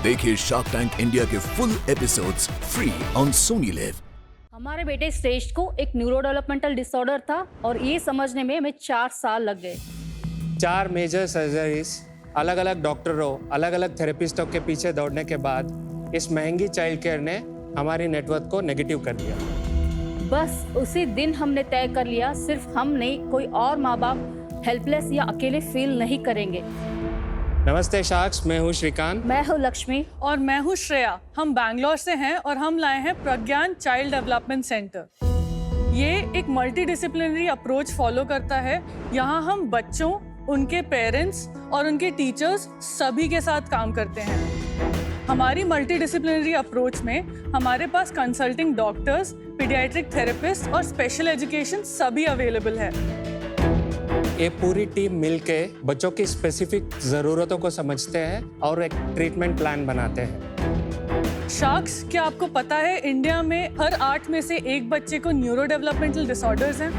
देखिए shark tank India के full episodes free on Sony live. हमारे बेटे श्रेष्ठ को एक न्यूरो डेवलपमेंटल डिसऑर्डर था और ये समझने में हमें 4 साल लग गए। 4 मेजर सर्जरीज, अलग अलग डॉक्टरों, अलग अलग थेरेपिस्टों के पीछे दौड़ने के बाद इस महंगी चाइल्ड केयर ने हमारी नेटवर्क को नेगेटिव कर दिया। बस उसी दिन हमने तय कर लिया, सिर्फ हम नहीं, कोई और माँ बाप हेल्पलेस या अकेले फील नहीं करेंगे। नमस्ते शार्क्स, मैं हूँ श्रीकांत। मैं हूँ लक्ष्मी और मैं हूँ श्रेया। हम बैंगलोर से हैं और हम लाए हैं प्रज्ञान चाइल्ड डेवलपमेंट सेंटर। ये एक मल्टीडिसिप्लिनरी अप्रोच फॉलो करता है। यहाँ हम बच्चों, उनके पेरेंट्स और उनके टीचर्स सभी के साथ काम करते हैं। हमारी मल्टीडिसिप्लिनरी अप्रोच में हमारे पास कंसल्टिंग डॉक्टर्स, पीडियाट्रिक थेरेपिस्ट और स्पेशल एजुकेशन सभी अवेलेबल है। ये पूरी टीम मिलके बच्चों की स्पेसिफिक ज़रूरतों को समझते हैं और एक ट्रीटमेंट प्लान बनाते हैं। शार्क्स, क्या आपको पता है इंडिया में हर 8 में से 1 बच्चे को न्यूरो डेवलपमेंटल डिसऑर्डर्स हैं?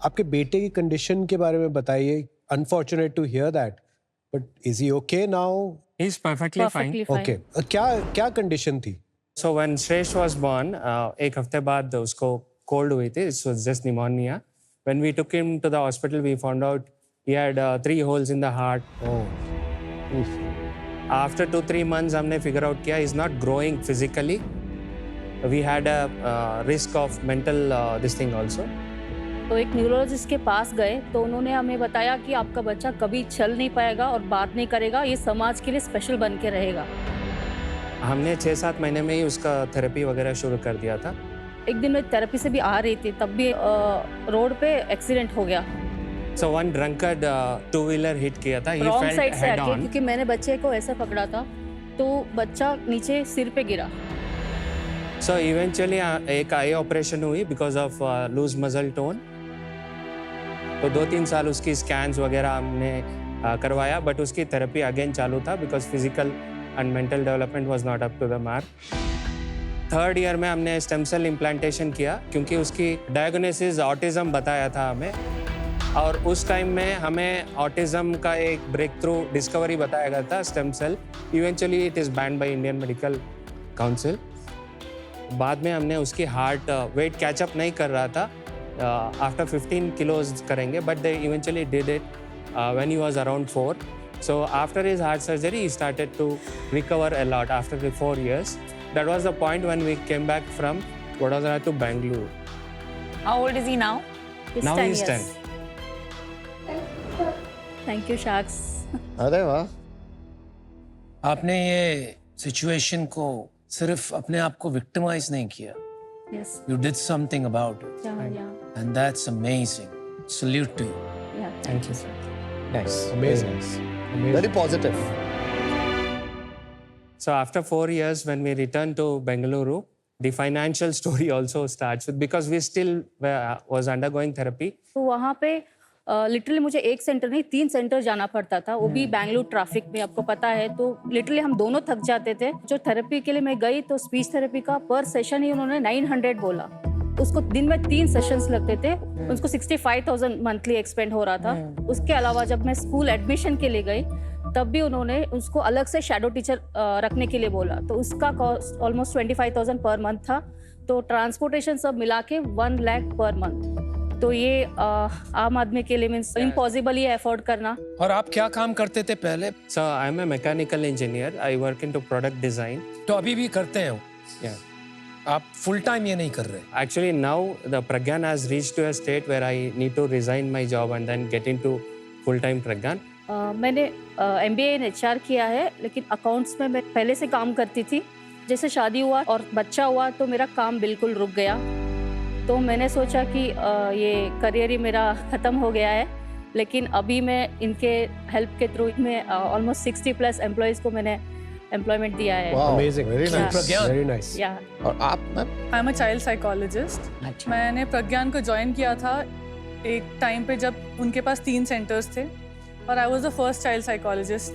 आपके बेटे की कंडीशन के बारे में बताइए। Unfortunate to hear that, but is he okay now? He is perfectly fine. Okay, क्या कंडीशन थी? So when Shreshth was born, 1 हफ्ते बाद उसको कोल्ड हुई थी। It was just pneumonia. When we took him to the hospital, we found out he had 3 holes in the heart. Oh. After 2-3 months, हमने figure out किया he's not growing physically. We had a risk of mental this thing also. तो एक neurologist के पास गए तो उन्होंने हमें बताया कि आपका बच्चा कभी चल नहीं पाएगा और बात नहीं करेगा, ये समाज के लिए स्पेशल बन के रहेगा। हमने 6-7 महीने में ही उसका थेरेपी वगैरह शुरू कर दिया था। एक दिन मैं थेरेपी से भी आ रही थी, तब भी रोड पे एक्सीडेंट हो गया। So one drunkard 2-wheeler hit किया था। He रॉन्ग fell साइड से head आके, on. क्योंकि मैंने बच्चे को ऐसा पकड़ा था तो बच्चा नीचे सिर पे गिरा। So eventually एक आई ऑपरेशन हुई because of loose muscle tone. तो 2-3 साल उसकी स्कैन्स वगैरह हमने करवाया, बट उसकी थेरेपी अगेन चालू था because physical and mental development was not up to the mark. 3rd year में हमने स्टेम सेल इम्प्लांटेशन किया क्योंकि उसकी डायग्नोसिस ऑटिज्म बताया था हमें, और उस टाइम में हमें ऑटिज्म का एक ब्रेक थ्रू डिस्कवरी बताया गया था, stem cell. Eventually it is banned by Indian medical council. बाद में हमने उसकी हार्ट वेट कैचअप नहीं कर रहा था, आफ्टर 15 किलोज करेंगे, but they eventually did it when he was around 4. So after his heart surgery, he started to recover a lot after the 4 years. That was the point when we came back from Vadodara to Bangalore. How old is he now? Now he is 10. Thank you sharks. अरे वाह। आपने ये situation को सिर्फ अपने आप को victimise नहीं किया, yes, you did something about it, या and that's amazing. Salute to you. Thank you, sir. Nice. Amazing. Very positive. So after 4 years, when we returned to Bengaluru, the financial story also starts with, because we still was undergoing therapy. तो वहाँ पे literally मुझे एक centre नहीं 3 centre जाना पड़ता था, वो भी बैंगलोर ट्रैफिक में, आपको पता है। तो लिटरली हम दोनों थक जाते थे। जो थेरेपी के लिए मैं गई तो स्पीच थेरेपी का पर सेशन ही उन्होंने 900 बोला। उसको दिन में 3 सेशंस लगते थे, उसको 65,000 मंथली एक्सपेंड हो रहा था। उसके अलावा जब मैं स्कूल एडमिशन के लिए गई तब भी उन्होंने उसको अलग से शैडो टीचर रखने के लिए बोला, तो उसका कॉस्ट ऑलमोस्ट 25,000 पर मंथ था। तो ट्रांसपोर्टेशन सब मिला के 1 लाख पर मंथ। तो ये आम आदमी के लिए मीन्स इम्पॉसिबल ही अफोर्ड करना। और आप क्या काम करते थे पहले? So I am a mechanical engineer. I work into product design. तो अभी भी करते हैं? Yeah. आप फुल टाइम ये नहीं कर रहे? Actually, now the Pragyan has reached to a state where I need to resign my job and then get into full-time Pragyan. मैंने MBA इन HR किया है, लेकिन अकाउंट्स में मैं पहले से काम करती थी। जैसे शादी हुआ और बच्चा हुआ तो मेरा काम बिल्कुल रुक गया। तो मैंने सोचा कि ये करियर ही मेरा ख़त्म हो गया है, लेकिन अभी मैं इनके हेल्प के थ्रू में ऑलमोस्ट 60+ एम्प्लॉयज़ को मैंने एम्प्लॉयमेंट दिया है। Wow. Amazing. Very Yeah. nice. प्रज्ञान। Very nice. या और आप ma'am? I am a child psychologist. मैंने प्रज्ञान को ज्वाइन किया था एक टाइम पे जब उनके पास 3 सेंटर्स थे और I was the first child psychologist.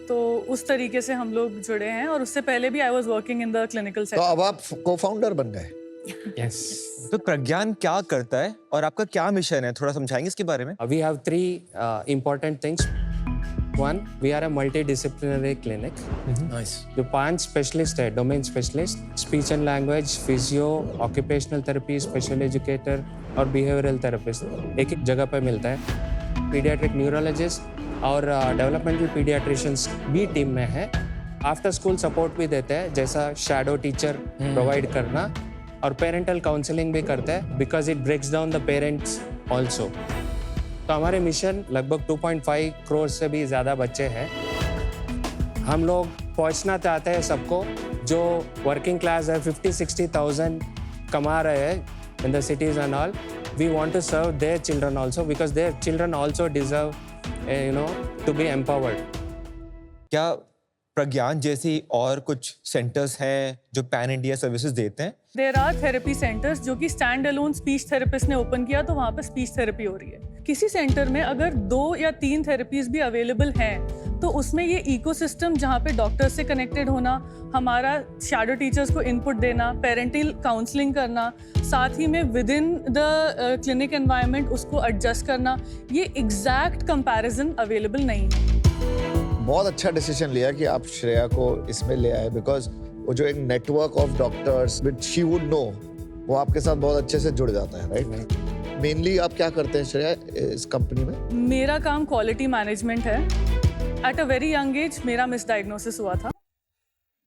तो उस तरीके से हम लोग जुड़े हैं, और उससे पहले भी I was working in the clinical तो सेक्टर। अब आप को-फाउंडर बन गए। Yes. तो प्रज्ञान क्या करता है और आपका क्या मिशन है, थोड़ा समझाएंगे इसके बारे में? We have 3 important things. 1 we are a multidisciplinary clinic nice. जो 5 स्पेशलिस्ट है, domain specialist, speech and language, physio, occupational therapy, special educator और बिहेवियरल थेरेपिस्ट एक जगह पर मिलता है। पीडियाट्रिक न्यूरोलॉजिस्ट और डेवलपमेंटल पीडियाट्रिशियंस भी टीम में है। आफ्टर स्कूल सपोर्ट भी देते हैं, जैसा शैडो टीचर प्रोवाइड करना, और पेरेंटल काउंसलिंग भी करते हैं because it breaks down the parents also. तो हमारे मिशन लगभग 2.5 करोड़ से भी ज़्यादा बच्चे हैं। हम लोग पहुंचना चाहते हैं सबको जो वर्किंग क्लास है, 50-60,000 कमा रहे हैं in the cities and all. We want to serve their children also because their children also deserve to be empowered. क्या प्रज्ञान जैसी और कुछ सेंटर्स हैं जो पैन इंडिया सर्विसेज देते हैं? देयर आर थेरेपी सेंटर्स जो कि स्टैंड अलोन स्पीच थेरेपिस्ट ने ओपन किया, तो वहाँ पे स्पीच थेरेपी हो रही है। किसी सेंटर में अगर 2 या 3 थेरेपीज भी अवेलेबल हैं, तो उसमें ये इकोसिस्टम जहाँ पे डॉक्टर से कनेक्टेड होना, हमारा शैडो टीचर्स को इनपुट देना, पेरेंटल काउंसलिंग करना, साथ ही में with in the clinic environment उसको एडजस्ट करना, ये एग्जैक्ट कंपैरिजन अवेलेबल नहीं है। बहुत अच्छा डिसीजन लिया कि आप श्रेया को इसमें ले आए, बिकॉज वो जो एक network of doctors which she would know, वो आपके साथ बहुत अच्छे से जुड़ जाता है, राइट? मेनली आप क्या करते हैं श्रेया इस कंपनी में? मेरा काम क्वालिटी मैनेजमेंट है। At a very young age मेरा मिसडायग्नोसिस हुआ था,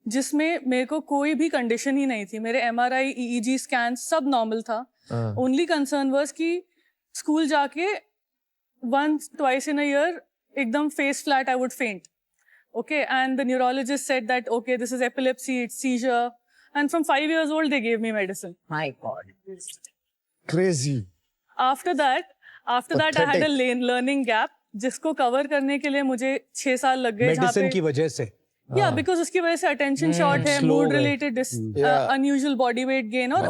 जिसमें मेरे को कोई भी कंडीशन ही नहीं थी। मेरे MRI, EEG स्कैन सब नॉर्मल था। ओनली कंसर्न वाज कि स्कूल जाके once twice in a year एकदम face flat I would faint. Okay, and the neurologist said that okay, this is epilepsy, it's seizure, and from 5 years old they gave me medicine. My God. Crazy. After that I had a learning gap जिसको cover करने के लिए मुझे 6 साल लग गए। Medicine की वजह से? Yeah, because उसकी वजह से attention short है, mood related unusual body weight gain और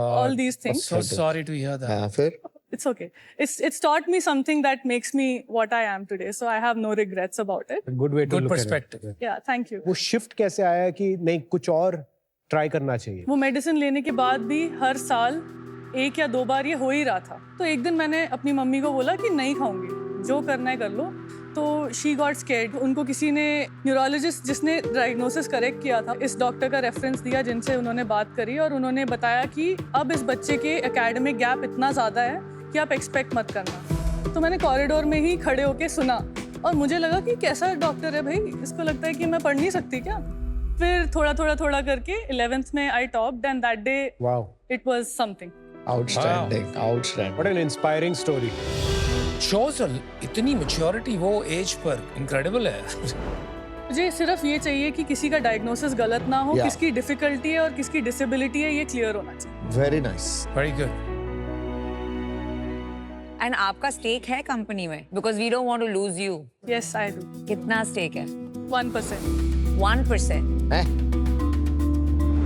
all these things. So sorry to hear that. हाँ, फिर It's okay. It's taught me something that makes me what I am today. So I have no regrets about it. Good way to Good look perspective. at it. Yeah, thank you. वो shift कैसे आया कि नहीं कुछ और try करना चाहिए? वो मेडिसिन लेने के बाद भी हर साल 1 या 2 बार ये हो ही रहा था। तो एक दिन मैंने अपनी मम्मी को बोला कि नहीं खाऊंगी, जो करना है कर लो। तो शी गॉट स्केर्ड। उनको किसी ने न्यूरोलॉजिस्ट जिसने डायग्नोसिस करेक्ट किया था, इस डॉक्टर का रेफरेंस दिया जिनसे उन्होंने बात करी, और उन्होंने बताया कि अब इस बच्चे के एकेडमिक गैप इतना ज़्यादा है कि आप एक्सपेक्ट मत करना। तो मैंने कॉरिडोर में ही खड़े होके सुना और मुझे लगा कि कैसा डॉक्टर है भाई, इसको लगता है कि मैं पढ़ नहीं सकती क्या। फिर थोड़ा करके 11th में I topped and that day it was something. Outstanding. What an inspiring story. Shows इतनी मैच्योरिटी वो एज पर इनक्रेडिबल है। मुझे सिर्फ ये चाहिए कि किसी का डायग्नोसिस गलत ना हो, किसकी डिफिकल्टी है और किसकी डिसेबिलिटी है, ये क्लियर होना चाहिए। Very nice, very good. And आपका स्टेक है कंपनी में, because we don't want to lose you. Yes I do. कितना स्टेक है? 1%। 1%?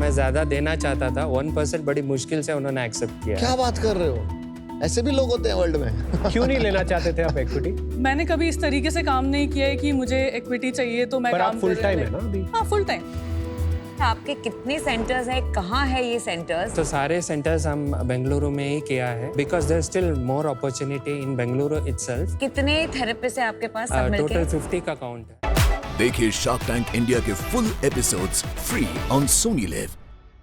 मैं ज़्यादा देना चाहता था, 1% बड़ी मुश्किल से उन्होंने एक्सेप्ट किया। क्या बात कर रहे हो? ऐसे भी लोग होते हैं वर्ल्ड में। क्यों नहीं लेना चाहते थे आप इक्विटी? मैंने कभी इस तरीके से काम नहीं किया है कि मुझे इक्विटी चाहिए तो मैं पर काम आप फुल टाइम है ना अभी? हाँ, फुल टाइम। आपके कितने सेंटर्स हैं? कहाँ है ये सेंटर्स? तो सारे सेंटर्स हम बेंगलुरु में ही किया है because there still more opportunity in Bengaluru itself. कितने थेरेपिस्ट है आपके पास सब मिलके? टोटल 50 का काउंट है। देखिए शार्क टैंक इंडिया के full episodes free on Sony live.